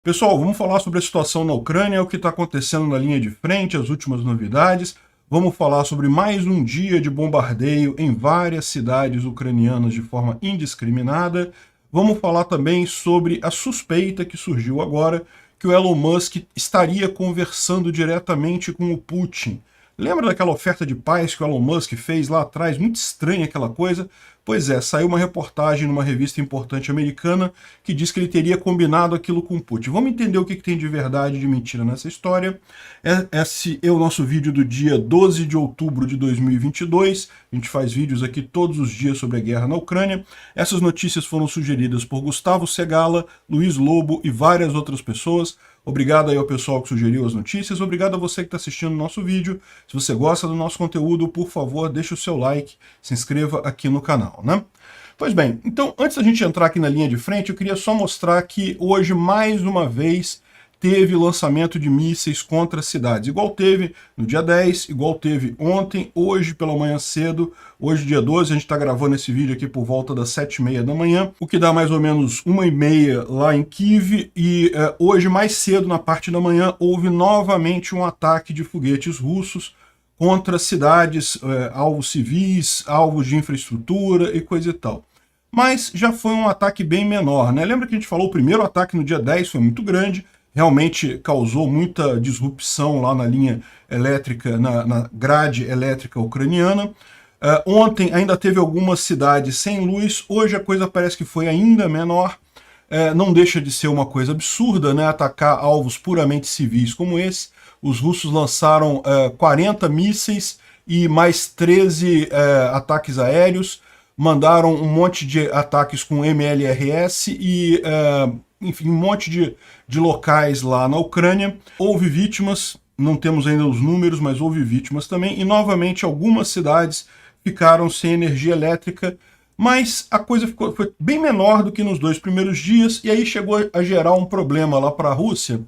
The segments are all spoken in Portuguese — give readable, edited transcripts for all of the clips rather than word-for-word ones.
Pessoal, vamos falar sobre a situação na Ucrânia, o que está acontecendo na linha de frente, as últimas novidades. Vamos falar sobre mais um dia de bombardeio em várias cidades ucranianas de forma indiscriminada. Vamos falar também sobre a suspeita que surgiu agora que o Elon Musk estaria conversando diretamente com o Putin. Lembra daquela oferta de paz que o Elon Musk fez lá atrás? Muito estranha aquela coisa. Pois é, saiu uma reportagem numa revista importante americana que diz que ele teria combinado aquilo com o Putin. Vamos entender o que tem de verdade e de mentira nessa história. Esse é o nosso vídeo do dia 12 de outubro de 2022. A gente faz vídeos aqui todos os dias sobre a guerra na Ucrânia. Essas notícias foram sugeridas por Gustavo Segala, Luiz Lobo e várias outras pessoas. Obrigado aí ao pessoal que sugeriu as notícias, obrigado a você que está assistindo o nosso vídeo. Se você gosta do nosso conteúdo, por favor, deixe o seu like, se inscreva aqui no canal, né? Pois bem, então antes da gente entrar aqui na linha de frente, eu queria só mostrar que hoje, mais uma vez, teve lançamento de mísseis contra cidades, igual teve no dia 10, igual teve ontem, hoje pela manhã cedo, hoje dia 12, a gente está gravando esse vídeo aqui por volta das 7h30 da manhã, o que dá mais ou menos 1h30 lá em Kiev, e hoje mais cedo, na parte da manhã, houve novamente um ataque de foguetes russos contra cidades, alvos civis, alvos de infraestrutura e coisa e tal. Mas já foi um ataque bem menor, né? Lembra que a gente falou, o primeiro ataque no dia 10 foi muito grande, realmente causou muita disrupção lá na linha elétrica, na grade elétrica ucraniana. Ontem ainda teve algumas cidades sem luz, hoje a coisa parece que foi ainda menor. Não deixa de ser uma coisa absurda, né, atacar alvos puramente civis como esse. Os russos lançaram 40 mísseis e mais 13 ataques aéreos, mandaram um monte de ataques com MLRS e enfim, um monte de locais lá na Ucrânia. Houve vítimas, não temos ainda os números, mas houve vítimas também, e novamente algumas cidades ficaram sem energia elétrica, mas a coisa foi bem menor do que nos dois primeiros dias, e aí chegou a gerar um problema lá para a Rússia,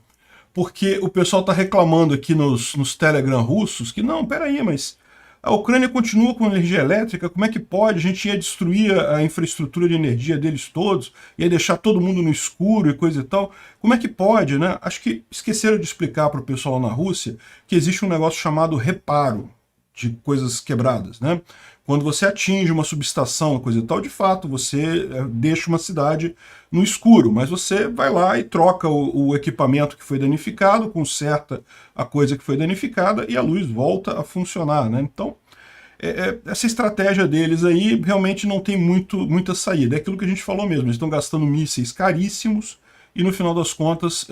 porque o pessoal está reclamando aqui nos Telegram russos que não, peraí, mas a Ucrânia continua com energia elétrica, como é que pode? A gente ia destruir a infraestrutura de energia deles todos, ia deixar todo mundo no escuro e coisa e tal. Como é que pode, né? Acho que esqueceram de explicar para o pessoal na Rússia que existe um negócio chamado reparo de coisas quebradas, né? Quando você atinge uma subestação, coisa e tal, de fato, você deixa uma cidade no escuro, mas você vai lá e troca o equipamento que foi danificado, conserta a coisa que foi danificada e a luz volta a funcionar, né? Então, essa estratégia deles aí realmente não tem muita saída. É aquilo que a gente falou mesmo, eles estão gastando mísseis caríssimos e no final das contas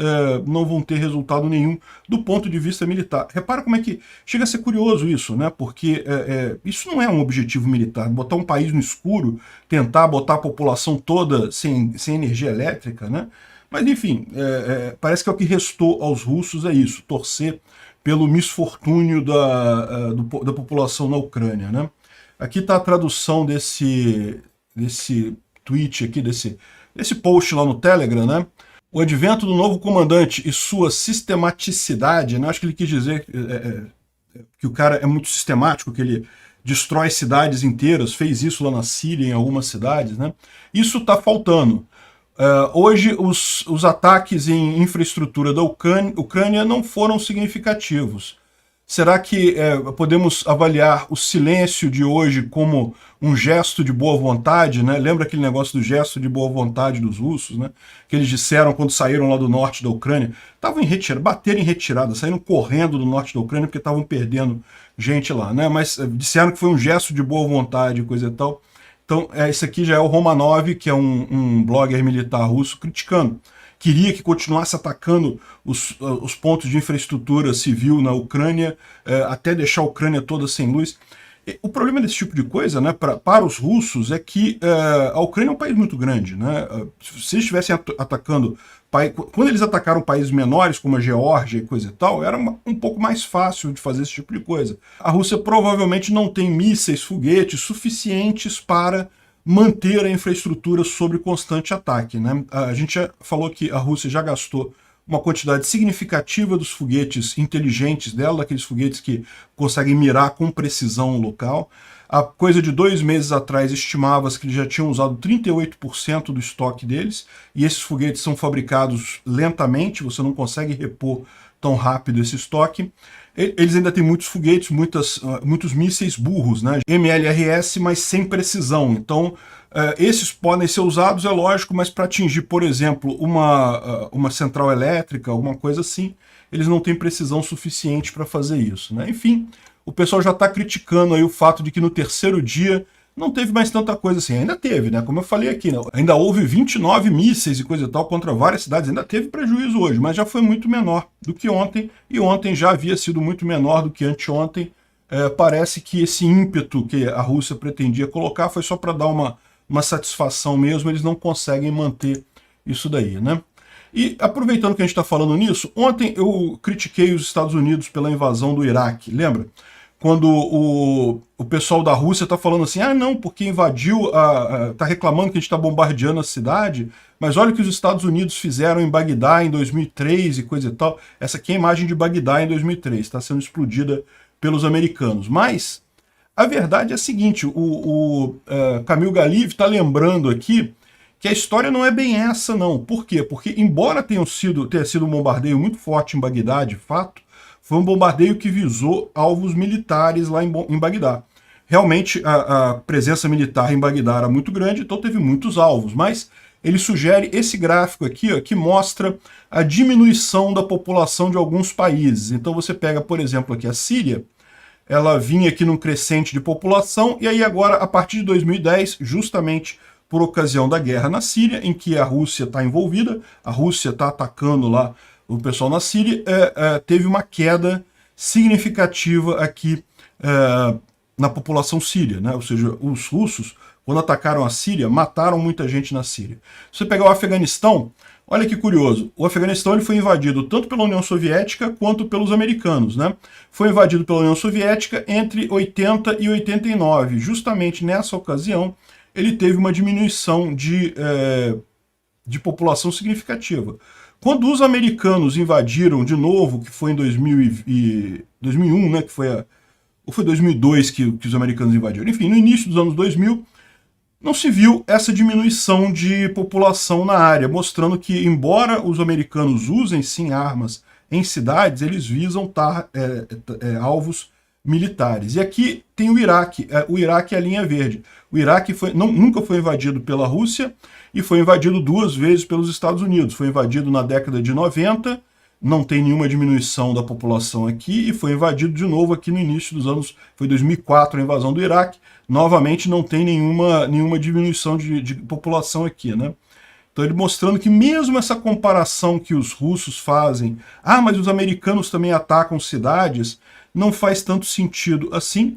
não vão ter resultado nenhum do ponto de vista militar. Repara como é que chega a ser curioso isso, né? Porque isso não é um objetivo militar. Botar um país no escuro, tentar botar a população toda sem energia elétrica, né? Mas enfim, parece que é o que restou aos russos é isso, torcer pelo misfortúnio da população na Ucrânia, né? Aqui está a tradução desse tweet aqui, desse post lá no Telegram, né? O advento do novo comandante e sua sistematicidade, né? Acho que ele quis dizer que o cara é muito sistemático, que ele destrói cidades inteiras, fez isso lá na Síria, em algumas cidades, né? Isso está faltando. Hoje, os ataques em infraestrutura da Ucrânia não foram significativos. Será que podemos avaliar o silêncio de hoje como um gesto de boa vontade, né? Lembra aquele negócio do gesto de boa vontade dos russos, né? Que eles disseram quando saíram lá do norte da Ucrânia, estavam bateram em retirada, saíram correndo do norte da Ucrânia porque estavam perdendo gente lá, né? Mas disseram que foi um gesto de boa vontade, coisa e tal. Então, esse aqui já é o Romanov, que é um blogger militar russo, criticando. Queria que continuasse atacando os pontos de infraestrutura civil na Ucrânia, até deixar a Ucrânia toda sem luz. O problema desse tipo de coisa, né, para os russos, é que a Ucrânia é um país muito grande, né? Se eles estivessem atacando... Quando eles atacaram países menores, como a Geórgia e coisa e tal, era um pouco mais fácil de fazer esse tipo de coisa. A Rússia provavelmente não tem mísseis, foguetes suficientes para manter a infraestrutura sob constante ataque, né? A gente já falou que a Rússia já gastou uma quantidade significativa dos foguetes inteligentes dela, daqueles foguetes que conseguem mirar com precisão o local. Há coisa de 2 meses atrás estimava-se que eles já tinham usado 38% do estoque deles, e esses foguetes são fabricados lentamente, você não consegue repor tão rápido esse estoque. Eles ainda têm muitos foguetes, muitos mísseis burros, né? MLRS, mas sem precisão. Então, esses podem ser usados, é lógico, mas para atingir, por exemplo, uma central elétrica, alguma coisa assim, eles não têm precisão suficiente para fazer isso, né? Enfim, o pessoal já está criticando aí o fato de que no terceiro dia não teve mais tanta coisa assim. Ainda teve, né? Como eu falei aqui, né? Ainda houve 29 mísseis e coisa e tal contra várias cidades. Ainda teve prejuízo hoje, mas já foi muito menor do que ontem. E ontem já havia sido muito menor do que anteontem. Parece que esse ímpeto que a Rússia pretendia colocar foi só para dar uma satisfação mesmo. Eles não conseguem manter isso daí, né? E aproveitando que a gente está falando nisso, ontem eu critiquei os Estados Unidos pela invasão do Iraque, lembra? Quando o pessoal da Rússia está falando assim, ah não, porque invadiu, está reclamando que a gente está bombardeando a cidade, mas olha o que os Estados Unidos fizeram em Bagdá em 2003 e coisa e tal. Essa aqui é a imagem de Bagdá em 2003, está sendo explodida pelos americanos. Mas a verdade é a seguinte, o Camille Galive está lembrando aqui que a história não é bem essa não. Por quê? Porque embora tenha sido um bombardeio muito forte em Bagdá, de fato, foi um bombardeio que visou alvos militares lá em Bagdá. Realmente a presença militar em Bagdá era muito grande, então teve muitos alvos, mas ele sugere esse gráfico aqui, ó, que mostra a diminuição da população de alguns países. Então você pega, por exemplo, aqui a Síria, ela vinha aqui num crescente de população, e aí agora, a partir de 2010, justamente por ocasião da guerra na Síria, em que a Rússia está envolvida, a Rússia está atacando lá o pessoal na Síria, teve uma queda significativa aqui na população síria, né? Ou seja, os russos, quando atacaram a Síria, mataram muita gente na Síria. Se você pegar o Afeganistão, olha que curioso, o Afeganistão ele foi invadido tanto pela União Soviética quanto pelos americanos, né? Foi invadido pela União Soviética entre 80 e 89. Justamente nessa ocasião, ele teve uma diminuição de população significativa. Quando os americanos invadiram de novo, que foi em 2001, né, ou foi 2002 que os americanos invadiram, enfim, no início dos anos 2000, não se viu essa diminuição de população na área, mostrando que, embora os americanos usem sim armas em cidades, eles visam alvos militares. E aqui tem o Iraque é a linha verde. O Iraque nunca foi invadido pela Rússia e foi invadido 2 vezes pelos Estados Unidos. Foi invadido na década de 90, não tem nenhuma diminuição da população aqui, e foi invadido de novo aqui no início dos anos, foi 2004 a invasão do Iraque, novamente não tem nenhuma diminuição de população aqui, né? Então ele mostrando que mesmo essa comparação que os russos fazem, mas os americanos também atacam cidades, não faz tanto sentido assim.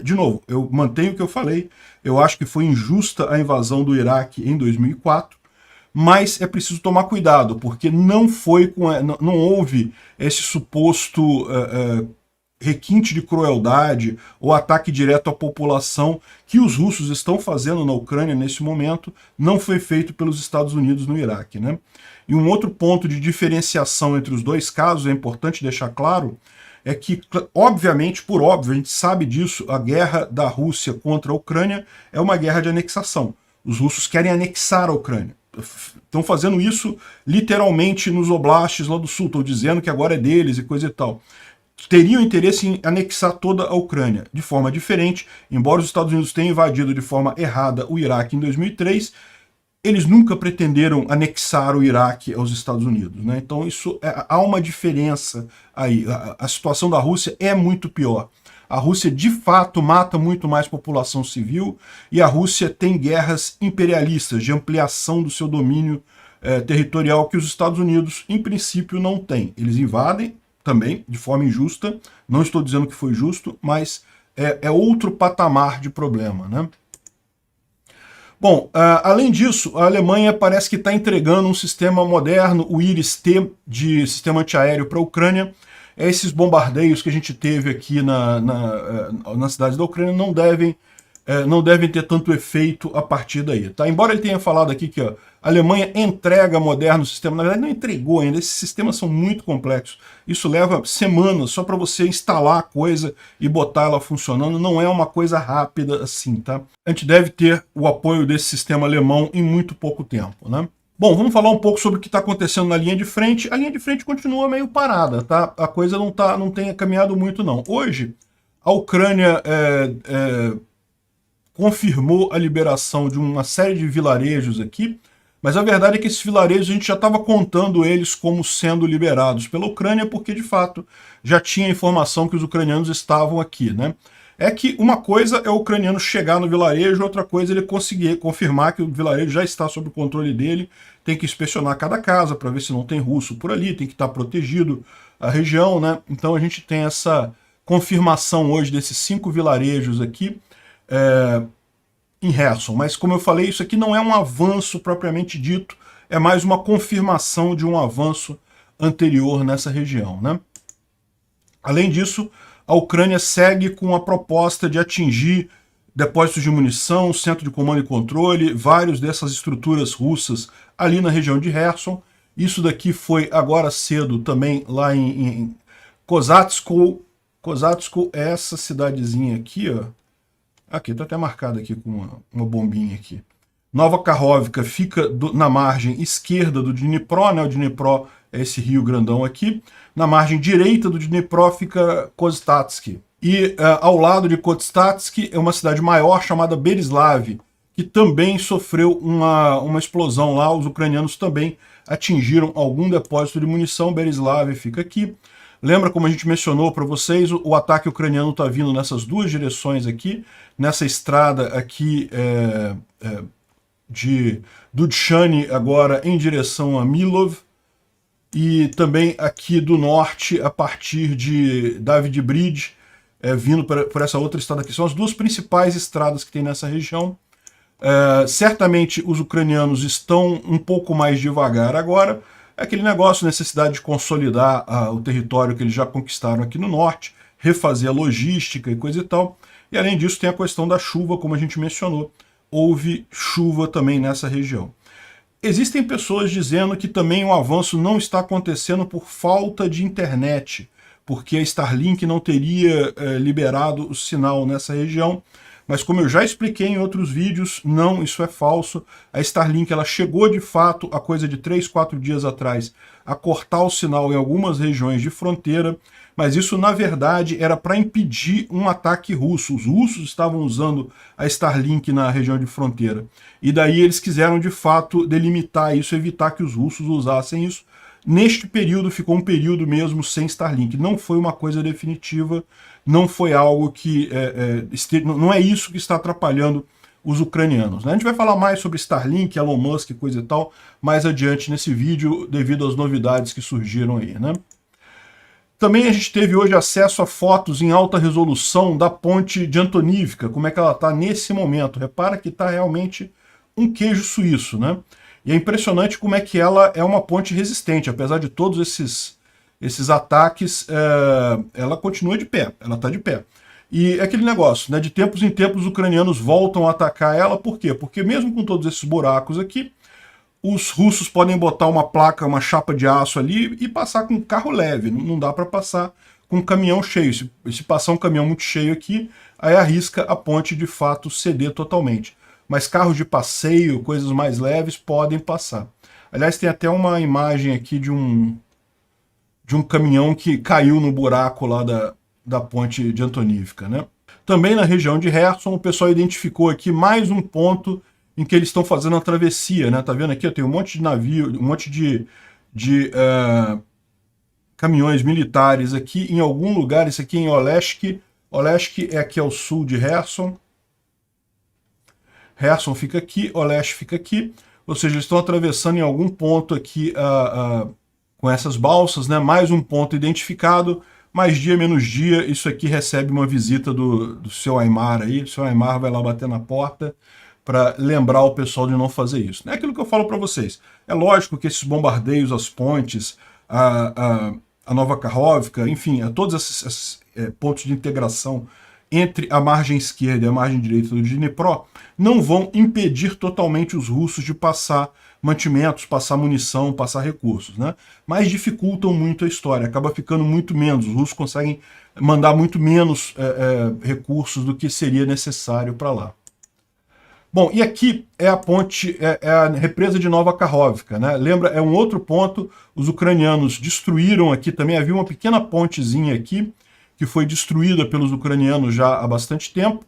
De novo, eu mantenho o que eu falei, eu acho que foi injusta a invasão do Iraque em 2004, mas é preciso tomar cuidado, porque não houve esse suposto requinte de crueldade ou ataque direto à população que os russos estão fazendo na Ucrânia nesse momento, não foi feito pelos Estados Unidos no Iraque, né? E um outro ponto de diferenciação entre os dois casos, é importante deixar claro, é que, obviamente, por óbvio, a gente sabe disso, a guerra da Rússia contra a Ucrânia é uma guerra de anexação. Os russos querem anexar a Ucrânia. Estão fazendo isso literalmente nos oblastes lá do sul, estão dizendo que agora é deles e coisa e tal. Teriam interesse em anexar toda a Ucrânia de forma diferente, embora os Estados Unidos tenham invadido de forma errada o Iraque em 2003, eles nunca pretenderam anexar o Iraque aos Estados Unidos, né? Então há uma diferença aí. A situação da Rússia é muito pior. A Rússia, de fato, mata muito mais população civil, e a Rússia tem guerras imperialistas, de ampliação do seu domínio territorial, que os Estados Unidos, em princípio, não têm. Eles invadem também, de forma injusta, não estou dizendo que foi justo, mas é outro patamar de problema, né? Bom, além disso, a Alemanha parece que está entregando um sistema moderno, o IRIS-T, de sistema antiaéreo para a Ucrânia. Esses bombardeios que a gente teve aqui nas cidades da Ucrânia não devem ter tanto efeito a partir daí, tá? Embora ele tenha falado aqui que A Alemanha entrega moderno sistema, na verdade não entregou ainda, esses sistemas são muito complexos. Isso leva semanas só para você instalar a coisa e botar ela funcionando, não é uma coisa rápida assim, tá? A gente deve ter o apoio desse sistema alemão em muito pouco tempo, né? Bom, vamos falar um pouco sobre o que está acontecendo na linha de frente. A linha de frente continua meio parada, tá? A coisa não tem caminhado muito, não. Hoje, a Ucrânia confirmou a liberação de uma série de vilarejos aqui, mas a verdade é que esses vilarejos a gente já estava contando eles como sendo liberados pela Ucrânia, porque de fato já tinha informação que os ucranianos estavam aqui, né? É que uma coisa é o ucraniano chegar no vilarejo, outra coisa é ele conseguir confirmar que o vilarejo já está sob o controle dele, tem que inspecionar cada casa para ver se não tem russo por ali, tem que estar protegido a região, né? Então a gente tem essa confirmação hoje desses 5 vilarejos aqui, em Kherson, mas como eu falei, isso aqui não é um avanço propriamente dito, é mais uma confirmação de um avanço anterior nessa região, né? Além disso, a Ucrânia segue com a proposta de atingir depósitos de munição, centro de comando e controle, várias dessas estruturas russas ali na região de Kherson. Isso daqui foi agora cedo também lá em Kozatsko. Kozatsko é essa cidadezinha aqui, ó. Aqui, está até marcado aqui com uma bombinha aqui. Nova Kakhovka fica na margem esquerda do Dnipro, né? O Dnipro é esse rio grandão aqui. Na margem direita do Dnipro fica Koztatski. E ao lado de Koztatski é uma cidade maior chamada Berislav, que também sofreu uma explosão lá. Os ucranianos também atingiram algum depósito de munição. Berislav fica aqui. Lembra como a gente mencionou para vocês, o ataque ucraniano está vindo nessas duas direções aqui, nessa estrada aqui de Dudchany agora em direção a Milov, e também aqui do norte a partir de David Bridge, vindo por essa outra estrada aqui. São as duas principais estradas que tem nessa região. Certamente os ucranianos estão um pouco mais devagar agora. É aquele negócio, necessidade de consolidar o território que eles já conquistaram aqui no norte, refazer a logística e coisa e tal. E além disso tem a questão da chuva, como a gente mencionou. Houve chuva também nessa região. Existem pessoas dizendo que também o avanço não está acontecendo por falta de internet, porque a Starlink não teria liberado o sinal nessa região. Mas como eu já expliquei em outros vídeos, não, isso é falso. A Starlink ela chegou de fato, a coisa de 3, 4 dias atrás, a cortar o sinal em algumas regiões de fronteira, mas isso na verdade era para impedir um ataque russo. Os russos estavam usando a Starlink na região de fronteira. E daí eles quiseram de fato delimitar isso, evitar que os russos usassem isso. Neste período ficou um período mesmo sem Starlink. Não foi uma coisa definitiva, não foi algo que... não é isso que está atrapalhando os ucranianos, né? A gente vai falar mais sobre Starlink, Elon Musk e coisa e tal, mais adiante nesse vídeo, devido às novidades que surgiram aí, né? Também a gente teve hoje acesso a fotos em alta resolução da ponte de Antonivka, como é que ela está nesse momento. Repara que está realmente um queijo suíço, né? E é impressionante como é que ela é uma ponte resistente, apesar de todos esses ataques, ela continua de pé, ela está de pé. E é aquele negócio, né, de tempos em tempos os ucranianos voltam a atacar ela, por quê? Porque mesmo com todos esses buracos aqui, os russos podem botar uma placa, uma chapa de aço ali e passar com um carro leve, não dá para passar com um caminhão cheio. Se passar um caminhão muito cheio aqui, aí arrisca a ponte de fato ceder totalmente. Mas carros de passeio, coisas mais leves, podem passar. Aliás, tem até uma imagem aqui de um caminhão que caiu no buraco lá da ponte de Antonivka, né? Também na região de Kherson, o pessoal identificou aqui mais um ponto em que eles estão fazendo a travessia, né? Tá vendo aqui? Tem um monte de navio, um monte de caminhões militares aqui em algum lugar. Isso aqui em Oleshk. Oleshk é aqui ao sul de Kherson. Kherson fica aqui, Oleshk fica aqui. Ou seja, eles estão atravessando em algum ponto aqui com essas balsas, né? Mais um ponto identificado. Mais dia, menos dia, isso aqui recebe uma visita do seu Aymar aí. O seu Aymar vai lá bater na porta para lembrar o pessoal de não fazer isso. É aquilo que eu falo para vocês. É lógico que esses bombardeios às pontes, a Nova Kakhovka, enfim, a todos esses pontos de integração entre a margem esquerda e a margem direita do Dnipro, não vão impedir totalmente os russos de passar mantimentos, passar munição, passar recursos, né? Mas dificultam muito a história, acaba ficando muito menos, os russos conseguem mandar muito menos recursos do que seria necessário para lá. Bom, e aqui é a ponte, é a represa de Nova Kakhovka, né? Lembra, é um outro ponto, os ucranianos destruíram aqui também, havia uma pequena pontezinha aqui, que foi destruída pelos ucranianos já há bastante tempo.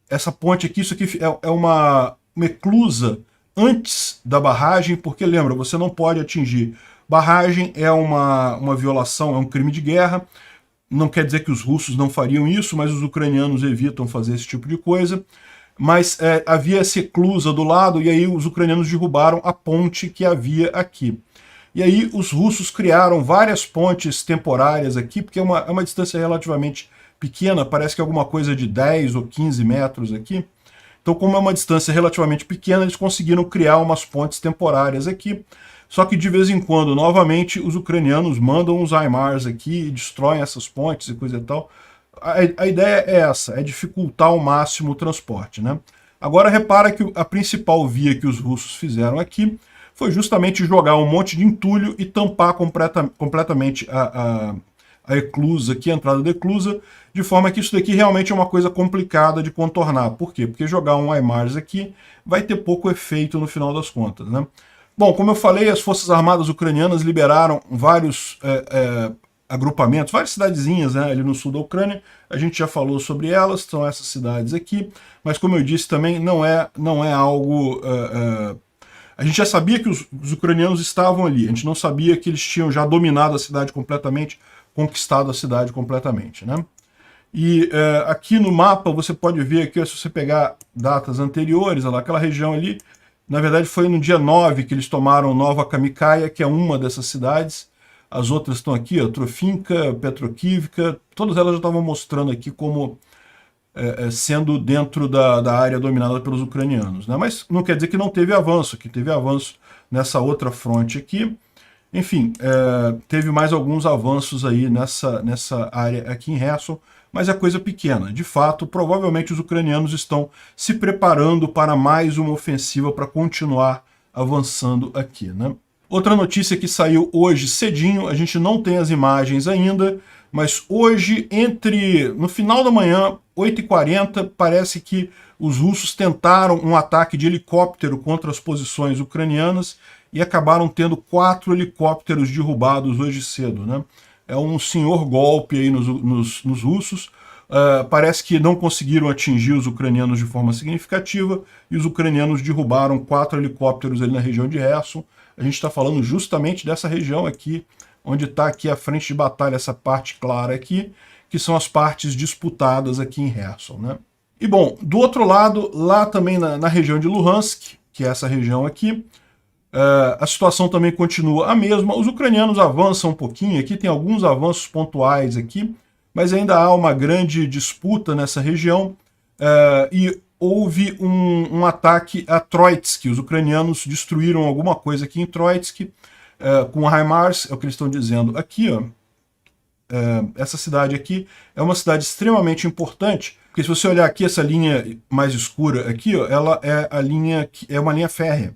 Essa ponte aqui, isso aqui é uma eclusa antes da barragem, porque lembra, você não pode atingir. Barragem é uma violação, é um crime de guerra, não quer dizer que os russos não fariam isso, mas os ucranianos evitam fazer esse tipo de coisa. Mas havia essa eclusa do lado, e aí os ucranianos derrubaram a ponte que havia aqui. E aí os russos criaram várias pontes temporárias aqui, porque é uma distância relativamente pequena, parece que é alguma coisa de 10 ou 15 metros aqui. Então, como é uma distância relativamente pequena, eles conseguiram criar umas pontes temporárias aqui. Só que de vez em quando, novamente, os ucranianos mandam os HIMARS aqui e destroem essas pontes e coisa e tal. A ideia é essa, é dificultar ao máximo o transporte, né? Agora repara que a principal via que os russos fizeram aqui foi justamente jogar um monte de entulho e tampar completamente a eclusa aqui, a entrada da eclusa, de forma que isso daqui realmente é uma coisa complicada de contornar. Por quê? Porque jogar um HIMARS aqui vai ter pouco efeito no final das contas, né? Bom, como eu falei, as Forças Armadas ucranianas liberaram vários agrupamentos, várias cidadezinhas, né, ali no sul da Ucrânia. A gente já falou sobre elas, são essas cidades aqui, mas como eu disse também, não é algo... a gente já sabia que os ucranianos estavam ali, a gente não sabia que eles tinham já dominado a cidade completamente, conquistado a cidade completamente, né? E aqui no mapa você pode ver que se você pegar datas anteriores, olha lá, aquela região ali, na verdade foi no dia 9 que eles tomaram Nova Kamikaia, que é uma dessas cidades. As outras estão aqui, ó, Trofinka, Petrokivka, todas elas já estavam mostrando aqui como sendo dentro da área dominada pelos ucranianos, né? Mas não quer dizer que não teve avanço, que teve avanço nessa outra fronte aqui. Enfim, teve mais alguns avanços aí nessa área aqui em Kherson, mas é coisa pequena. De fato, provavelmente os ucranianos estão se preparando para mais uma ofensiva para continuar avançando aqui, né? Outra notícia que saiu hoje cedinho, a gente não tem as imagens ainda, mas hoje, no final da manhã, 8h40, parece que os russos tentaram um ataque de helicóptero contra as posições ucranianas e acabaram tendo 4 helicópteros derrubados hoje cedo, né? É um senhor golpe aí nos russos. Parece que não conseguiram atingir os ucranianos de forma significativa e os ucranianos derrubaram 4 helicópteros ali na região de Kherson. A gente está falando justamente dessa região aqui, onde está aqui a frente de batalha, essa parte clara aqui, que são as partes disputadas aqui em Kherson, né? E bom, do outro lado, lá também na região de Luhansk, que é essa região aqui, a situação também continua a mesma. Os ucranianos avançam um pouquinho, aqui tem alguns avanços pontuais aqui, mas ainda há uma grande disputa nessa região, e houve um ataque a Troitsk. Os ucranianos destruíram alguma coisa aqui em Troitsk, com HIMARS, é o que eles estão dizendo aqui, ó. Essa cidade aqui é uma cidade extremamente importante, porque se você olhar aqui, essa linha mais escura aqui, ó, ela é uma linha férrea.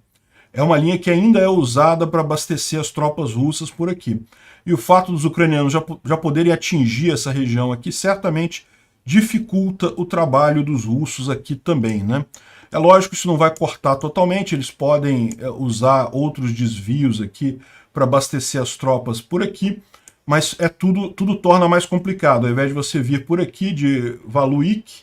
É uma linha que ainda é usada para abastecer as tropas russas por aqui. E o fato dos ucranianos já poderem atingir essa região aqui, certamente dificulta o trabalho dos russos aqui também, né? É lógico que isso não vai cortar totalmente, eles podem usar outros desvios aqui para abastecer as tropas por aqui, mas tudo torna mais complicado. Ao invés de você vir por aqui de Valuik,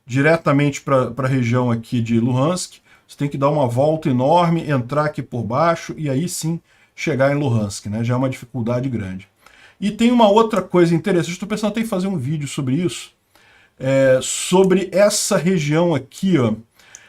diretamente para a região aqui de Luhansk, você tem que dar uma volta enorme, entrar aqui por baixo e aí sim chegar em Luhansk, né? Já é uma dificuldade grande. E tem uma outra coisa interessante, estou pensando até em fazer um vídeo sobre isso, sobre essa região aqui, ó.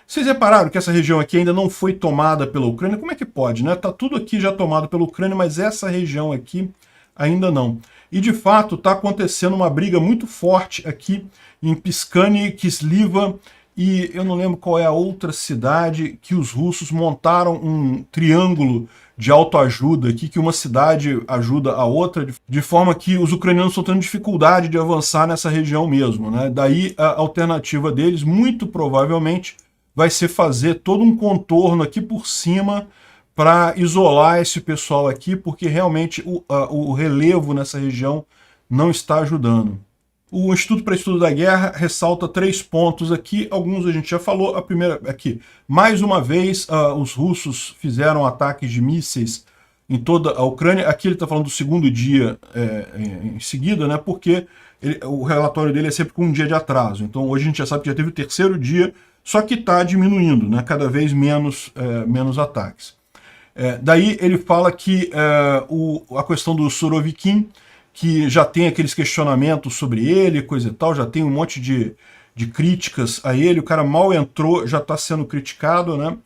Vocês repararam que essa região aqui ainda não foi tomada pela Ucrânia? Como é que pode, né? Tá tudo aqui já tomado pela Ucrânia, mas essa região aqui ainda não. E de fato está acontecendo uma briga muito forte aqui em Piscani, Kislyva, e eu não lembro qual é a outra cidade, que os russos montaram um triângulo de autoajuda aqui, que uma cidade ajuda a outra, de forma que os ucranianos estão tendo dificuldade de avançar nessa região mesmo, né? Daí a alternativa deles, muito provavelmente, vai ser fazer todo um contorno aqui por cima para isolar esse pessoal aqui, porque realmente o relevo nessa região não está ajudando. O Instituto para Estudo da Guerra ressalta 3 pontos aqui, alguns a gente já falou. A primeira aqui, mais uma vez, os russos fizeram ataques de mísseis em toda a Ucrânia. Aqui ele está falando do segundo dia em seguida, né, porque o relatório dele é sempre com um dia de atraso. Então hoje a gente já sabe que já teve o terceiro dia, só que está diminuindo, né, cada vez menos ataques. Daí ele fala que a questão do Surovikin, que já tem aqueles questionamentos sobre ele, coisa e tal, já tem um monte de críticas a ele, o cara mal entrou, já está sendo criticado, né?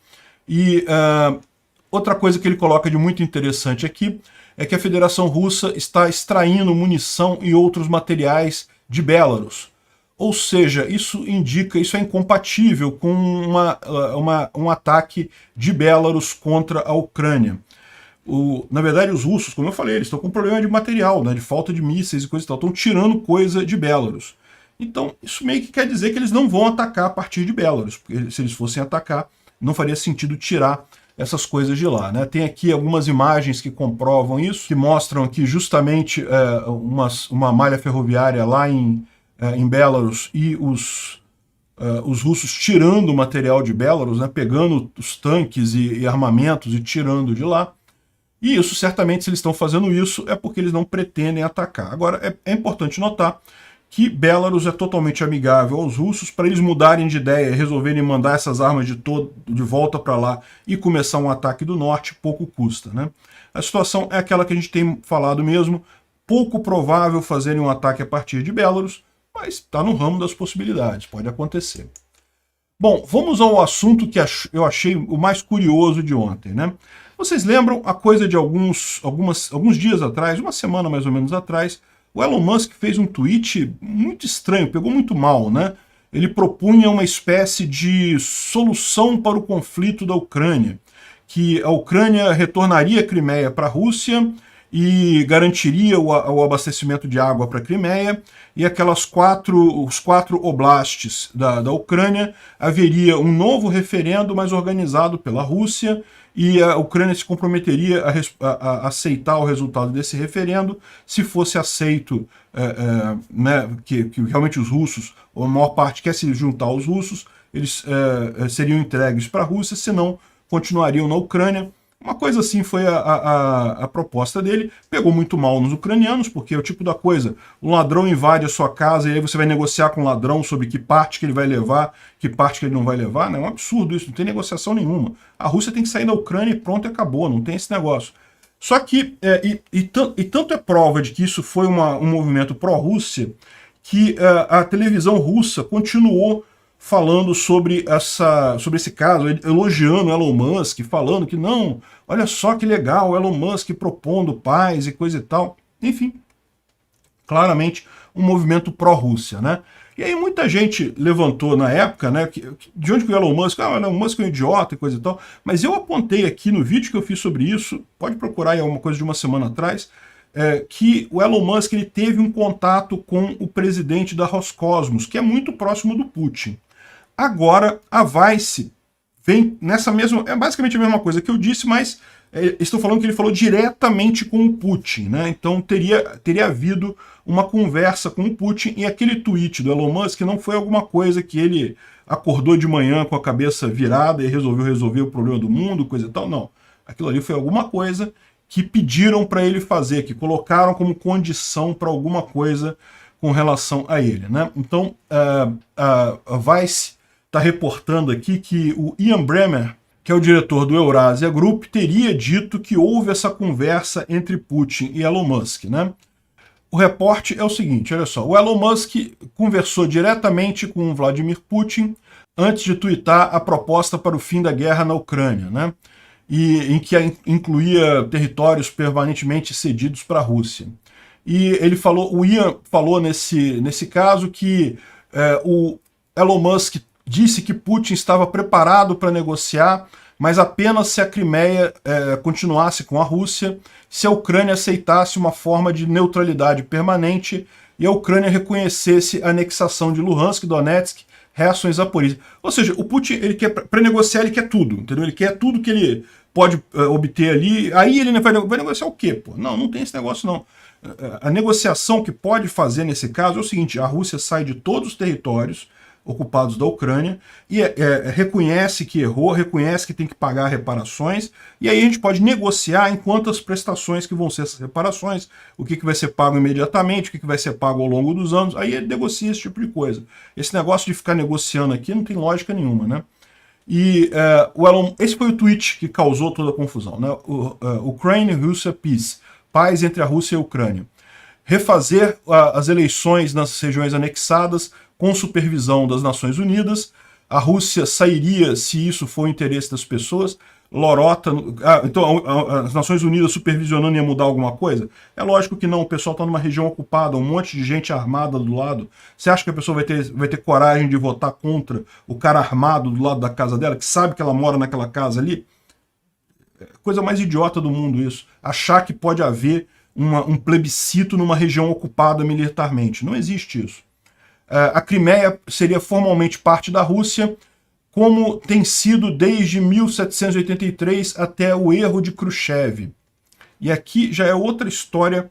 E outra coisa que ele coloca de muito interessante aqui é que a Federação Russa está extraindo munição e outros materiais de Belarus. Ou seja, isso é incompatível com um ataque de Belarus contra a Ucrânia. Na verdade, os russos, como eu falei, eles estão com problema de material, né, de falta de mísseis e coisa e tal, estão tirando coisa de Belarus. Então, isso meio que quer dizer que eles não vão atacar a partir de Belarus, porque se eles fossem atacar, não faria sentido tirar essas coisas de lá, né? Tem aqui algumas imagens que comprovam isso, que mostram aqui justamente uma malha ferroviária lá em Belarus e os russos tirando o material de Belarus, né, pegando os tanques e armamentos e tirando de lá. E isso, certamente, se eles estão fazendo isso, é porque eles não pretendem atacar. Agora, é importante notar que Belarus é totalmente amigável aos russos. Para eles mudarem de ideia e resolverem mandar essas armas de volta para lá e começar um ataque do norte, pouco custa, né? A situação é aquela que a gente tem falado mesmo, pouco provável fazerem um ataque a partir de Belarus, mas está no ramo das possibilidades, pode acontecer. Bom, vamos ao assunto que eu achei o mais curioso de ontem, né? Vocês lembram a coisa de alguns dias atrás, uma semana mais ou menos atrás, o Elon Musk fez um tweet muito estranho, pegou muito mal, né? Ele propunha uma espécie de solução para o conflito da Ucrânia, que a Ucrânia retornaria a Crimeia para a Rússia e garantiria o abastecimento de água para a Crimeia, e os 4 oblastes da Ucrânia, haveria um novo referendo, mas organizado pela Rússia, e a Ucrânia se comprometeria a aceitar o resultado desse referendo. Se fosse aceito, né, que realmente os russos, ou a maior parte quer se juntar aos russos, eles seriam entregues para a Rússia, senão continuariam na Ucrânia. Uma coisa assim foi a proposta dele. Pegou muito mal nos ucranianos, porque é o tipo da coisa, o ladrão invade a sua casa e aí você vai negociar com o ladrão sobre que parte que ele vai levar, que parte que ele não vai levar, né? É um absurdo isso, não tem negociação nenhuma. A Rússia tem que sair da Ucrânia e pronto, acabou, não tem esse negócio. Só que, tanto é prova de que isso foi um movimento pró-Rússia, que a televisão russa continuou falando sobre esse caso, elogiando Elon Musk, falando que não, olha só que legal, Elon Musk propondo paz e coisa e tal. Enfim, claramente um movimento pró-Rússia, né? E aí muita gente levantou na época, né, de onde que o Elon Musk, o Elon Musk é um idiota e coisa e tal, mas eu apontei aqui no vídeo que eu fiz sobre isso, pode procurar aí alguma coisa de uma semana atrás, que o Elon Musk ele teve um contato com o presidente da Roscosmos, que é muito próximo do Putin. Agora, a Vice vem nessa mesma... É basicamente a mesma coisa que eu disse, mas estou falando que ele falou diretamente com o Putin, né? Então teria havido uma conversa com o Putin, e aquele tweet do Elon Musk não foi alguma coisa que ele acordou de manhã com a cabeça virada e resolveu resolver o problema do mundo, coisa e tal. Não. Aquilo ali foi alguma coisa que pediram para ele fazer, que colocaram como condição para alguma coisa com relação a ele, né? Então, a Vice está reportando aqui que o Ian Bremmer, que é o diretor do Eurasia Group, teria dito que houve essa conversa entre Putin e Elon Musk, né? O reporte é o seguinte, olha só, o Elon Musk conversou diretamente com o Vladimir Putin antes de tuitar a proposta para o fim da guerra na Ucrânia, né? E em que incluía territórios permanentemente cedidos para a Rússia. E o Ian falou nesse caso que o Elon Musk disse que Putin estava preparado para negociar, mas apenas se a Crimeia continuasse com a Rússia, se a Ucrânia aceitasse uma forma de neutralidade permanente e a Ucrânia reconhecesse a anexação de Luhansk, Donetsk, reações zaporígeas. Ou seja, o Putin, ele quer, para negociar, ele quer tudo, entendeu? Ele quer tudo que ele pode obter ali. Aí ele vai negociar o quê, pô? Não tem esse negócio, não. A negociação que pode fazer nesse caso é o seguinte: a Rússia sai de todos os territórios ocupados da Ucrânia e reconhece que errou, reconhece que tem que pagar reparações, e aí a gente pode negociar em quantas prestações que vão ser essas reparações, o que vai ser pago imediatamente, o que vai ser pago ao longo dos anos, aí ele negocia esse tipo de coisa. Esse negócio de ficar negociando aqui não tem lógica nenhuma, né? E esse foi o tweet que causou toda a confusão, né? Ukraine-Russia Peace, paz entre a Rússia e a Ucrânia. Refazer as eleições nas regiões anexadas com supervisão das Nações Unidas. A Rússia sairia se isso for o interesse das pessoas. Lorota. Então as Nações Unidas supervisionando ia mudar alguma coisa? É lógico que não. O pessoal está numa região ocupada, um monte de gente armada do lado. Você acha que a pessoa vai ter coragem de votar contra o cara armado do lado da casa dela, que sabe que ela mora naquela casa ali? Coisa mais idiota do mundo isso. Achar que pode haver um plebiscito numa região ocupada militarmente. Não existe isso. A Crimeia seria formalmente parte da Rússia, como tem sido desde 1783 até o erro de Khrushchev. E aqui já é outra história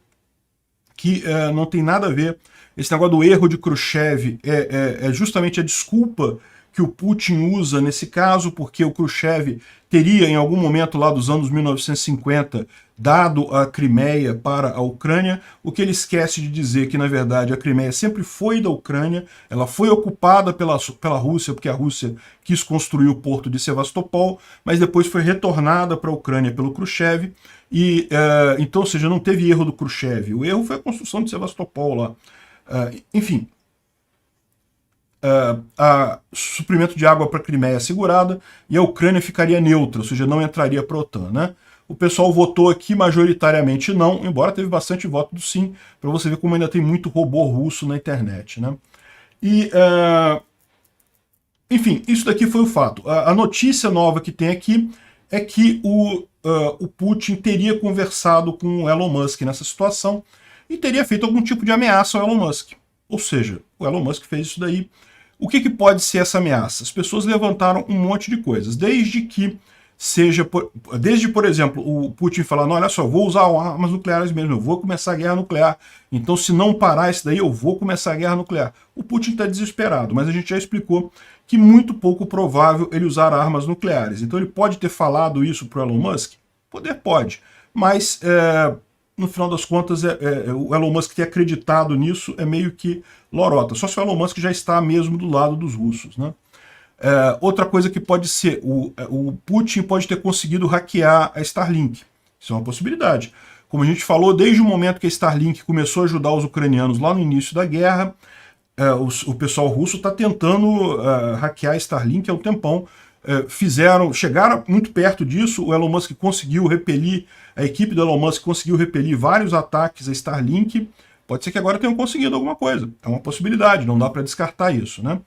que não tem nada a ver. Esse negócio do erro de Khrushchev é justamente a desculpa que o Putin usa nesse caso, porque o Khrushchev teria, em algum momento lá dos anos 1950, dado a Crimeia para a Ucrânia, o que ele esquece de dizer que, na verdade, a Crimeia sempre foi da Ucrânia, ela foi ocupada pela Rússia, porque a Rússia quis construir o porto de Sevastopol, mas depois foi retornada para a Ucrânia pelo Khrushchev, e então, ou seja, não teve erro do Khrushchev, o erro foi a construção de Sevastopol lá. Enfim, suprimento de água para a Crimeia assegurada e a Ucrânia ficaria neutra, ou seja, não entraria para a OTAN, né? O pessoal votou aqui majoritariamente não, embora teve bastante voto do sim, para você ver como ainda tem muito robô russo na internet, né? E, enfim, isso daqui foi o fato. A notícia nova que tem aqui é que o Putin teria conversado com o Elon Musk nessa situação e teria feito algum tipo de ameaça ao Elon Musk. Ou seja, o Elon Musk fez isso daí. O que pode ser essa ameaça? As pessoas levantaram um monte de coisas, desde, por exemplo, o Putin falando, olha só, vou usar armas nucleares mesmo, eu vou começar a guerra nuclear, então se não parar isso daí, eu vou começar a guerra nuclear. O Putin está desesperado, mas a gente já explicou que muito pouco provável ele usar armas nucleares. Então ele pode ter falado isso para o Elon Musk? Pode, mas no final das contas, o Elon Musk ter acreditado nisso é meio que lorota. Só se o Elon Musk já está mesmo do lado dos russos, né? Outra coisa que pode ser, o Putin pode ter conseguido hackear a Starlink. Isso é uma possibilidade. Como a gente falou, desde o momento que a Starlink começou a ajudar os ucranianos lá no início da guerra, o pessoal russo está tentando hackear a Starlink há um tempão. Chegaram muito perto disso, o Elon Musk conseguiu repelir, a equipe do Elon Musk conseguiu repelir vários ataques a Starlink. Pode ser que agora tenham conseguido alguma coisa, é uma possibilidade, não dá para descartar isso, né?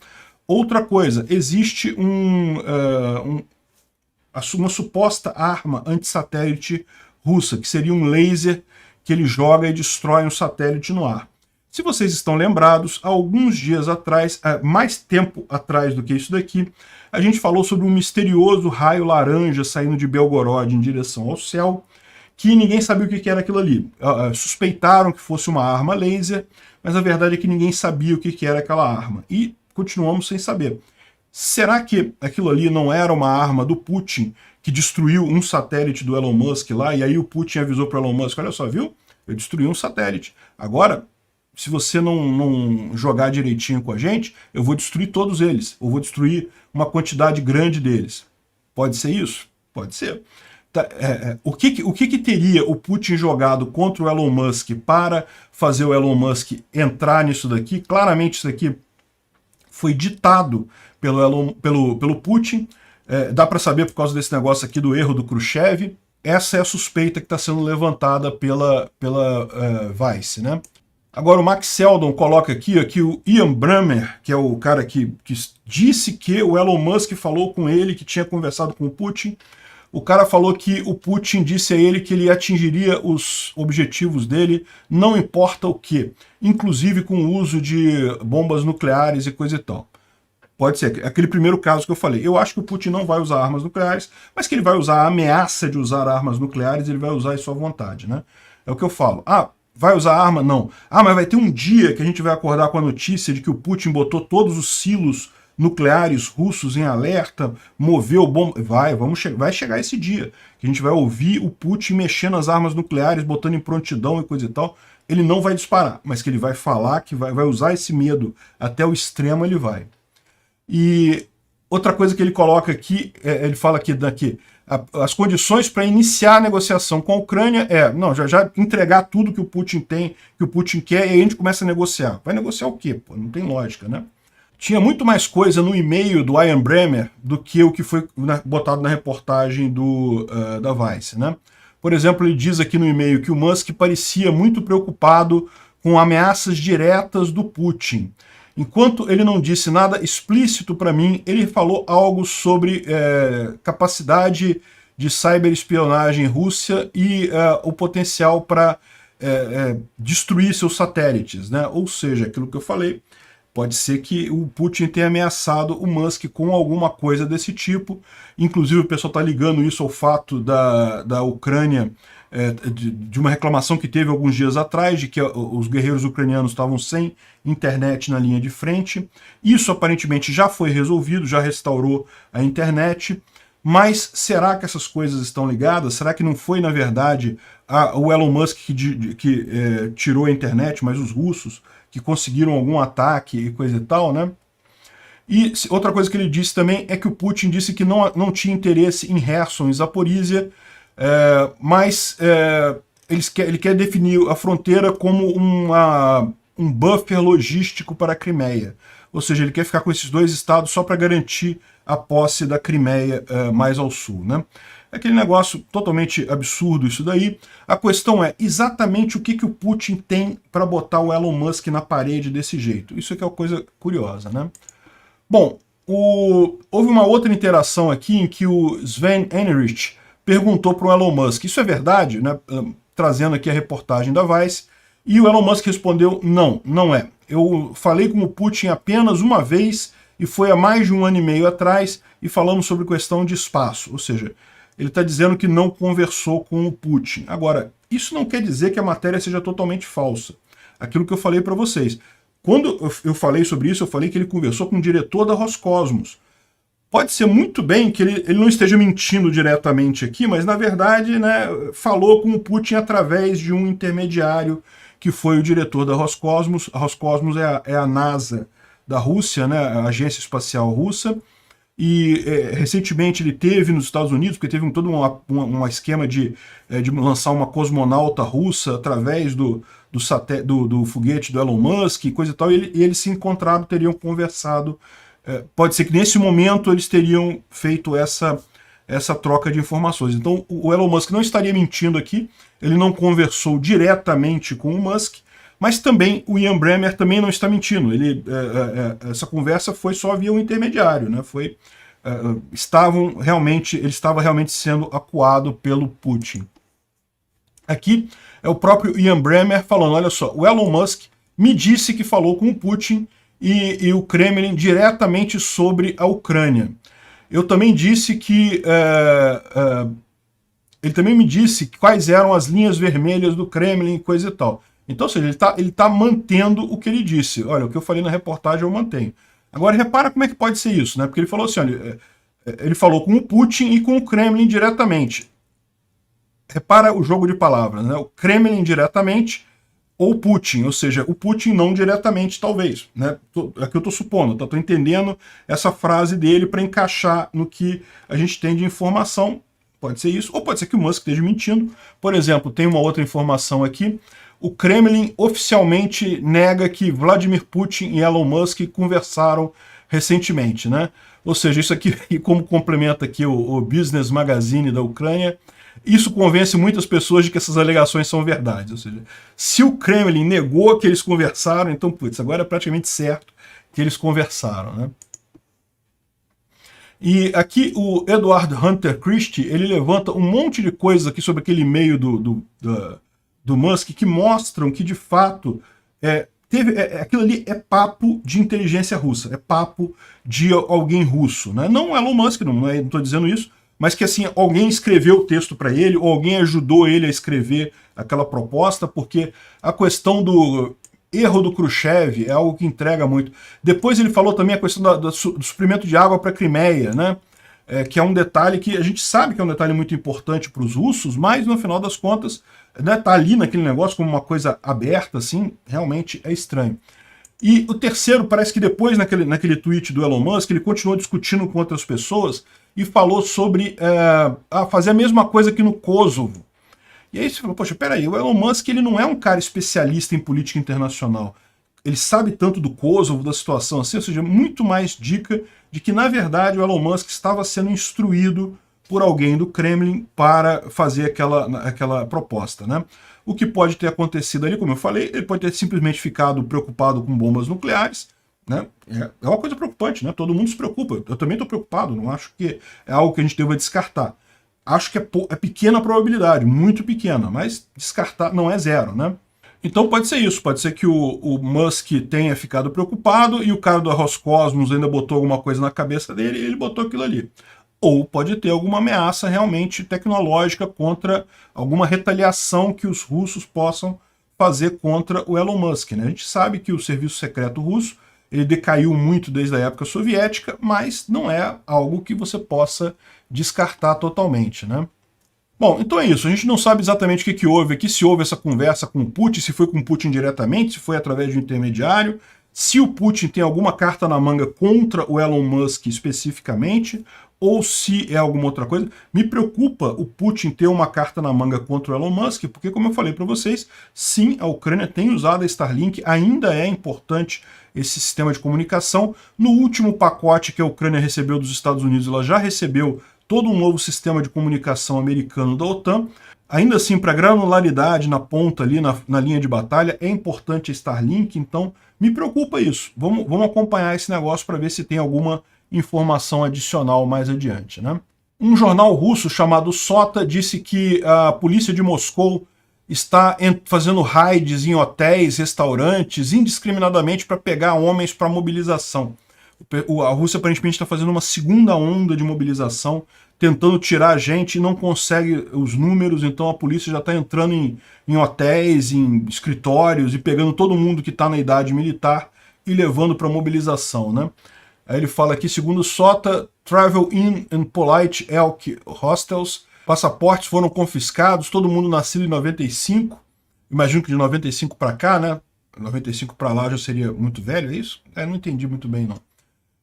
Outra coisa, existe uma suposta arma antissatélite russa, que seria um laser que ele joga e destrói um satélite no ar. Se vocês estão lembrados, há alguns dias atrás, mais tempo atrás do que isso daqui, a gente falou sobre um misterioso raio laranja saindo de Belgorod em direção ao céu, que ninguém sabia o que era aquilo ali. Suspeitaram que fosse uma arma laser, mas a verdade é que ninguém sabia o que era aquela arma. E continuamos sem saber. Será que aquilo ali não era uma arma do Putin que destruiu um satélite do Elon Musk lá, e aí o Putin avisou para o Elon Musk, olha só, viu? Eu destruí um satélite. Agora, se você não jogar direitinho com a gente, eu vou destruir todos eles. Eu vou destruir uma quantidade grande deles. Pode ser isso? Pode ser. O que teria o Putin jogado contra o Elon Musk para fazer o Elon Musk entrar nisso daqui? Claramente isso daqui foi ditado pelo Putin. Dá para saber por causa desse negócio aqui do erro do Khrushchev. Essa é a suspeita que está sendo levantada pela Vice, né? Agora o Max Seldon coloca aqui o Ian Bremmer, que é o cara que disse que o Elon Musk falou com ele, que tinha conversado com o Putin. O cara falou que o Putin disse a ele que ele atingiria os objetivos dele, não importa o que, inclusive com o uso de bombas nucleares e coisa e tal. Pode ser aquele primeiro caso que eu falei. Eu acho que o Putin não vai usar armas nucleares, mas que ele vai usar a ameaça de usar armas nucleares, ele vai usar em sua vontade, né? É o que eu falo. Ah, vai usar arma? Não. Ah, mas vai ter um dia que a gente vai acordar com a notícia de que o Putin botou todos os silos nucleares russos em alerta, moveu bomba. Vai chegar esse dia, que a gente vai ouvir o Putin mexendo as armas nucleares, botando em prontidão e coisa e tal. Ele não vai disparar, mas que ele vai falar, que vai usar esse medo até o extremo, ele vai. E outra coisa que ele coloca aqui, ele fala aqui, as condições para iniciar a negociação com a Ucrânia não, já entregar tudo que o Putin tem, que o Putin quer, e aí a gente começa a negociar. Vai negociar o quê? Pô, não tem lógica, né? Tinha muito mais coisa no e-mail do Ian Bremmer do que o que foi botado na reportagem da Vice, né? Por exemplo, ele diz aqui no e-mail que o Musk parecia muito preocupado com ameaças diretas do Putin. Enquanto ele não disse nada explícito para mim, ele falou algo sobre capacidade de cyberespionagem Rússia e o potencial para destruir seus satélites, né? Ou seja, aquilo que eu falei, pode ser que o Putin tenha ameaçado o Musk com alguma coisa desse tipo. Inclusive o pessoal está ligando isso ao fato da Ucrânia, de uma reclamação que teve alguns dias atrás, de que os guerreiros ucranianos estavam sem internet na linha de frente. Isso aparentemente já foi resolvido, já restaurou a internet. Mas será que essas coisas estão ligadas? Será que não foi, na verdade, o Elon Musk que tirou a internet, mas os russos que conseguiram algum ataque e coisa e tal, né? E outra coisa que ele disse também é que o Putin disse que não tinha interesse em Kherson, em Zaporizhia, mas ele quer definir a fronteira como um buffer logístico para a Crimeia. Ou seja, ele quer ficar com esses dois estados só para garantir a posse da Crimeia mais ao sul, né? É aquele negócio totalmente absurdo isso daí. A questão é exatamente o que o Putin tem para botar o Elon Musk na parede desse jeito. Isso é que é uma coisa curiosa, né? Bom, houve uma outra interação aqui em que o Sven Heinrich perguntou para o Elon Musk, isso é verdade, né? Trazendo aqui a reportagem da Vice, e o Elon Musk respondeu, não, não é. Eu falei com o Putin apenas uma vez, e foi há mais de 1 ano e meio atrás, e falamos sobre questão de espaço, ou seja, ele está dizendo que não conversou com o Putin. Agora, isso não quer dizer que a matéria seja totalmente falsa. Aquilo que eu falei para vocês. Quando eu falei sobre isso, eu falei que ele conversou com o diretor da Roscosmos. Pode ser muito bem que ele não esteja mentindo diretamente aqui, mas na verdade, né, falou com o Putin através de um intermediário que foi o diretor da Roscosmos. A Roscosmos é a NASA da Rússia, né, a Agência Espacial Russa. E recentemente ele teve nos Estados Unidos, porque teve todo um esquema de lançar uma cosmonauta russa através do foguete do Elon Musk e coisa e tal, e eles se encontraram, teriam conversado. Pode ser que nesse momento eles teriam feito essa troca de informações. Então o Elon Musk não estaria mentindo aqui, ele não conversou diretamente com o Musk, mas também o Ian Bremmer também não está mentindo. Essa conversa foi só via um intermediário, né? Ele estava realmente sendo acuado pelo Putin. Aqui é o próprio Ian Bremmer falando, olha só, o Elon Musk me disse que falou com o Putin e o Kremlin diretamente sobre a Ucrânia. Eu também disse que... ele também me disse quais eram as linhas vermelhas do Kremlin e coisa e tal. Então, ou seja, ele tá mantendo o que ele disse. Olha, o que eu falei na reportagem eu mantenho. Agora, repara como é que pode ser isso, né? Porque ele falou assim, olha, ele falou com o Putin e com o Kremlin diretamente. Repara o jogo de palavras, né? O Kremlin diretamente ou Putin, ou seja, o Putin não diretamente, talvez, né? Aqui eu estou supondo, estou entendendo essa frase dele para encaixar no que a gente tem de informação. Pode ser isso, ou pode ser que o Musk esteja mentindo. Por exemplo, tem uma outra informação aqui. O Kremlin oficialmente nega que Vladimir Putin e Elon Musk conversaram recentemente, né? Ou seja, isso aqui, como complementa aqui o Business Magazine da Ucrânia, isso convence muitas pessoas de que essas alegações são verdades. Ou seja, se o Kremlin negou que eles conversaram, então, putz, agora é praticamente certo que eles conversaram, né? E aqui o Edward Hunter Christie, ele levanta um monte de coisas aqui sobre aquele e-mail do Musk que mostram que, de fato, aquilo ali é papo de inteligência russa, é papo de alguém russo, né? Não o Elon Musk, não estou dizendo isso, mas que assim, alguém escreveu o texto para ele, ou alguém ajudou ele a escrever aquela proposta, porque a questão do erro do Khrushchev é algo que entrega muito. Depois ele falou também a questão do suprimento de água para a Crimeia, né? Que é um detalhe que a gente sabe que é um detalhe muito importante para os russos, mas no final das contas, né, tá ali naquele negócio como uma coisa aberta, assim, realmente é estranho. E o terceiro, parece que depois, naquele tweet do Elon Musk, ele continuou discutindo com outras pessoas e falou sobre fazer a mesma coisa que no Kosovo. E aí você falou, poxa, peraí, o Elon Musk ele não é um cara especialista em política internacional. Ele sabe tanto do Kosovo, da situação assim, ou seja, muito mais dica de que, na verdade, o Elon Musk estava sendo instruído por alguém do Kremlin para fazer aquela proposta, né? O que pode ter acontecido ali, como eu falei, ele pode ter simplesmente ficado preocupado com bombas nucleares, né? É uma coisa preocupante, né? Todo mundo se preocupa. Eu também estou preocupado, não acho que é algo que a gente deva descartar. Acho que é pequena a probabilidade, muito pequena, mas descartar não é zero, né? Então pode ser isso, pode ser que o Musk tenha ficado preocupado e o cara do Roscosmos ainda botou alguma coisa na cabeça dele e ele botou aquilo ali. Ou pode ter alguma ameaça realmente tecnológica contra alguma retaliação que os russos possam fazer contra o Elon Musk, né? A gente sabe que o serviço secreto russo ele decaiu muito desde a época soviética, mas não é algo que você possa descartar totalmente, né? Bom, então é isso. A gente não sabe exatamente o que houve aqui, se houve essa conversa com o Putin, se foi com o Putin diretamente, se foi através de um intermediário, se o Putin tem alguma carta na manga contra o Elon Musk especificamente, ou se é alguma outra coisa. Me preocupa o Putin ter uma carta na manga contra o Elon Musk, porque, como eu falei para vocês, sim, a Ucrânia tem usado a Starlink, ainda é importante esse sistema de comunicação. No último pacote que a Ucrânia recebeu dos Estados Unidos, ela já recebeu todo um novo sistema de comunicação americano da OTAN. Ainda assim, para granularidade na ponta ali, na linha de batalha, é importante a Starlink, então me preocupa isso. Vamos acompanhar esse negócio para ver se tem alguma informação adicional mais adiante, né? Um jornal russo chamado Sota disse que a polícia de Moscou está fazendo raids em hotéis, restaurantes, indiscriminadamente para pegar homens para mobilização. A Rússia aparentemente está fazendo uma segunda onda de mobilização, tentando tirar a gente e não consegue os números, então a polícia já está entrando em hotéis, em escritórios e pegando todo mundo que está na idade militar e levando para mobilização, né? Aí ele fala aqui, segundo Sota, Travel Inn and Polite Elk Hostels, passaportes foram confiscados, todo mundo nascido em 95, imagino que de 95 para cá, né? 95 para lá já seria muito velho, é isso? Não entendi muito bem, não.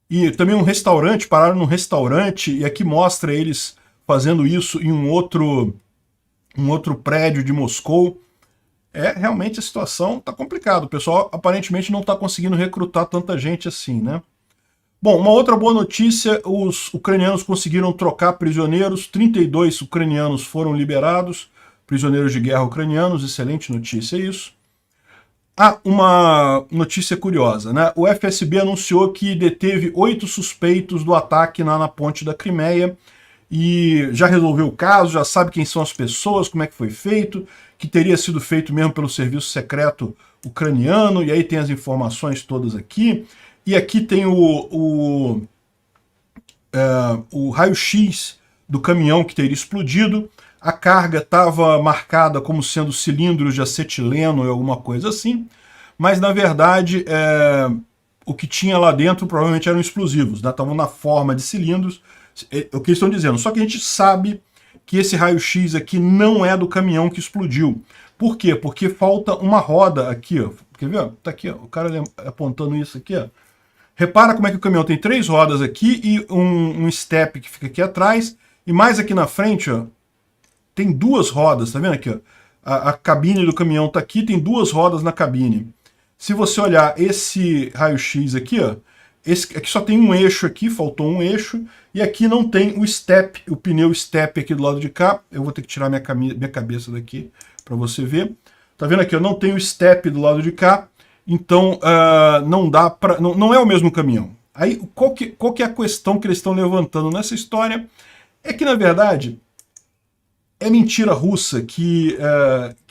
E também um restaurante, pararam num restaurante, e aqui mostra eles fazendo isso em um outro prédio de Moscou. Realmente a situação está complicada, o pessoal aparentemente não está conseguindo recrutar tanta gente assim, né? Bom, uma outra boa notícia, os ucranianos conseguiram trocar prisioneiros, 32 ucranianos foram liberados, prisioneiros de guerra ucranianos, excelente notícia isso. Uma notícia curiosa, né? O FSB anunciou que deteve 8 suspeitos do ataque na ponte da Crimeia e já resolveu o caso, já sabe quem são as pessoas, como é que foi feito, que teria sido feito mesmo pelo serviço secreto ucraniano, e aí tem as informações todas aqui. E aqui tem o raio-x do caminhão que teria explodido. A carga estava marcada como sendo cilindros de acetileno ou alguma coisa assim, mas na verdade o que tinha lá dentro provavelmente eram explosivos, né? Estavam na forma de cilindros, é o que eles estão dizendo. Só que a gente sabe que esse raio-x aqui não é do caminhão que explodiu. Por quê? Porque falta uma roda aqui, ó. Quer ver? Tá aqui, ó, o cara apontando isso aqui, ó. Repara como é que o caminhão tem 3 rodas aqui e um step que fica aqui atrás, e mais aqui na frente, ó, tem 2 rodas, tá vendo aqui, ó? A cabine do caminhão tá aqui, tem 2 rodas na cabine. Se você olhar esse raio-x aqui, ó, aqui só tem um eixo aqui, faltou um eixo, e aqui não tem o step, o pneu step aqui do lado de cá. Eu vou ter que tirar minha cabeça daqui para você ver. Tá vendo aqui, ó, não tem o step do lado de cá. Então, não dá para, não é o mesmo caminhão. Aí, qual que é a questão que eles estão levantando nessa história? É que, na verdade, é mentira russa que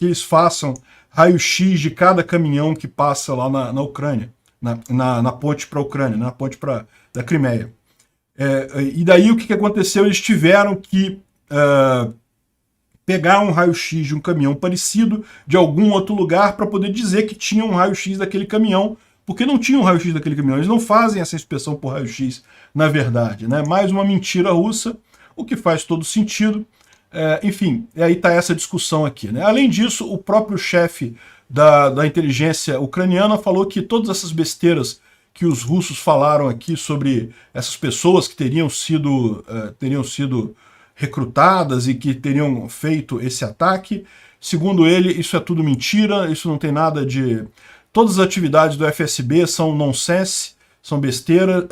eles façam raio-x de cada caminhão que passa lá na Ucrânia, na ponte para a Ucrânia, na ponte da Crimeia. E daí o que aconteceu? Eles tiveram que pegar um raio-x de um caminhão parecido de algum outro lugar para poder dizer que tinha um raio-x daquele caminhão, porque não tinha um raio-x daquele caminhão. Eles não fazem essa inspeção por raio-x, na verdade, né? Mais uma mentira russa, o que faz todo sentido. Enfim, aí está essa discussão aqui, né? Além disso, o próprio chefe da inteligência ucraniana falou que todas essas besteiras que os russos falaram aqui sobre essas pessoas que teriam sido recrutadas e que teriam feito esse ataque, segundo ele, isso é tudo mentira, isso não tem nada de... Todas as atividades do FSB são nonsense, são besteira,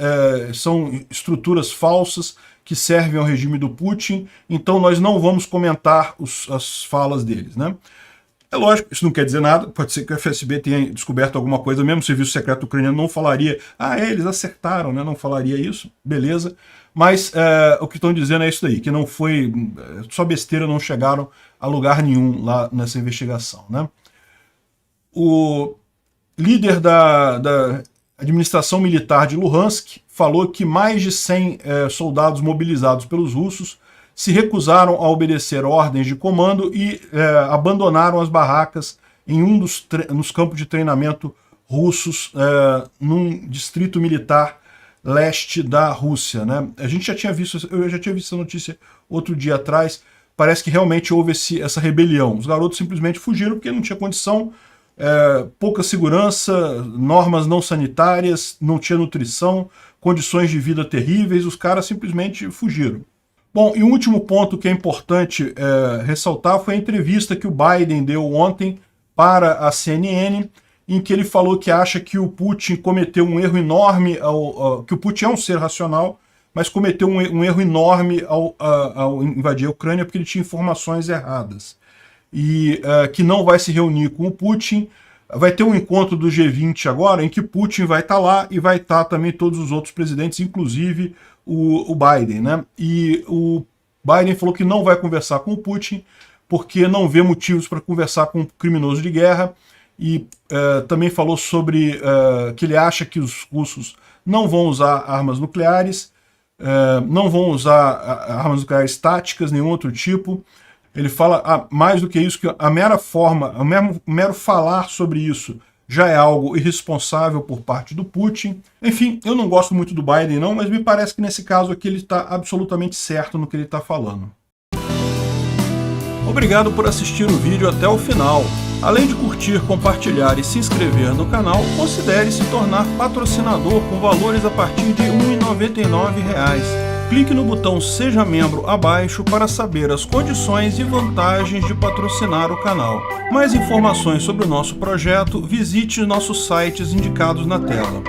são estruturas falsas que servem ao regime do Putin, então nós não vamos comentar as falas deles, né? É lógico, isso não quer dizer nada, pode ser que o FSB tenha descoberto alguma coisa, mesmo o Serviço Secreto Ucraniano não falaria, eles acertaram, né? Não falaria isso, beleza, mas o que estão dizendo é isso daí, que não foi, só besteira, não chegaram a lugar nenhum lá nessa investigação, né? O líder da administração militar de Luhansk falou que mais de 100 soldados mobilizados pelos russos se recusaram a obedecer ordens de comando e abandonaram as barracas em nos campos de treinamento russos, num distrito militar leste da Rússia, né? Eu já tinha visto essa notícia outro dia atrás, parece que realmente houve essa rebelião. Os garotos simplesmente fugiram porque não tinha condição, pouca segurança, normas não sanitárias, não tinha nutrição, condições de vida terríveis, os caras simplesmente fugiram. Bom, e o último ponto que é importante ressaltar foi a entrevista que o Biden deu ontem para a CNN, em que ele falou que acha que o Putin cometeu um erro enorme, que o Putin é um ser racional, mas cometeu um erro enorme ao invadir a Ucrânia porque ele tinha informações erradas. E que não vai se reunir com o Putin. Vai ter um encontro do G20 agora, em que Putin vai estar lá e vai estar também todos os outros presidentes, inclusive o Biden, né? E o Biden falou que não vai conversar com o Putin, porque não vê motivos para conversar com um criminoso de guerra, e também falou sobre que ele acha que os russos não vão usar armas nucleares, não vão usar armas nucleares táticas, nenhum outro tipo. Ele fala mais do que isso, que o mero falar sobre isso já é algo irresponsável por parte do Putin. Enfim, eu não gosto muito do Biden não, mas me parece que nesse caso aqui ele está absolutamente certo no que ele está falando. Obrigado por assistir o vídeo até o final. Além de curtir, compartilhar e se inscrever no canal, considere se tornar patrocinador com valores a partir de R$ 1,99. Clique no botão Seja Membro abaixo para saber as condições e vantagens de patrocinar o canal. Mais informações sobre o nosso projeto, visite nossos sites indicados na tela.